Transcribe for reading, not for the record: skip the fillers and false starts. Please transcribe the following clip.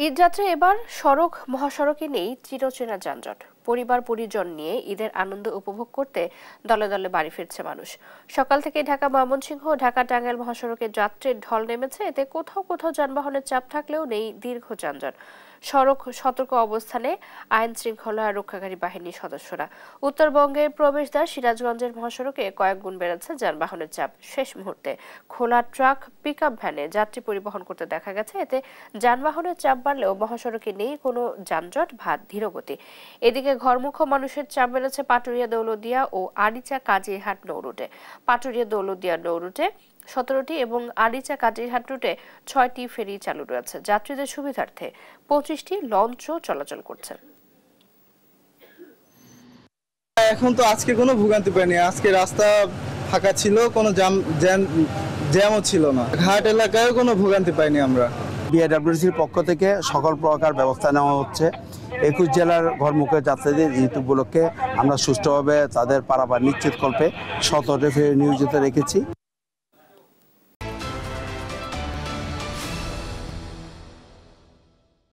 ঈদযাত্রা এবার সড়ক মহাসড়কে নেই চিরচেনা যানজট। পরিবার পরিজন নিয়ে ঈদের আনন্দ উপভোগ করতে দলে দলে বাড়ি ফিরছে মানুষ। সকাল থেকে ঢাকা ময়মনসিংহ ঢাকা টাঙ্গাইল মহাসড়কে যাত্রীর ঢল নেমেছে। এতে কোথাও কোথাও যানবাহনের চাপ থাকলেও নেই দীর্ঘ যানজট। সড়ক সতর্ক অবস্থানে আইন শৃঙ্খলা রক্ষাকারী বাহিনীর সদস্যরা। উত্তরবঙ্গের প্রবেশদ্বার সিরাজগঞ্জের মহাসড়কে কয়েক গুণ বেড়েছে যানবাহনের চাপ। শেষ মুহূর্তে খোলা ট্রাক পিকআপ ভ্যানে যাত্রী পরিবহন করতে দেখা গেছে। এতে যানবাহনের চাপ বাড়লেও মহাসড়কে নেই কোনো যানজট বা ধীরগতি। এদিকে ঘরমুখো মানুষের চাপ বেড়েছে পাটুরিয়া দৌলতদিয়া ও আরিচা কাজিরহাট নৌরুটে। পাটুরিয়া দৌলতদিয়া নৌরুটে 17টি এবং আরিচা কাজিরহাট রুটে 6টি ফেরি চালু রয়েছে। যাত্রীদের সুবিধার্থে 25টি লঞ্চও চলাচল করছে। এখন তো আজকে কোনো ভোগান্তি পাইনি। আজকে রাস্তা ফাঁকা ছিল, কোনো জ্যামও ছিল না। ঘাট এলাকায় কোনো ভোগান্তি পাইনি আমরা। বিআরডব্লিউসির পক্ষ থেকে সকল প্রকার ব্যবস্থা নেওয়া হচ্ছে। 21 জেলার ঘরমুখে যাত্রীদের ঈদ উপলক্ষে আমরা সুষ্ঠুভাবে তাদের পারাপার নিশ্চিতকল্পে 17টি ফেরি নিয়োজিত রেখেছি।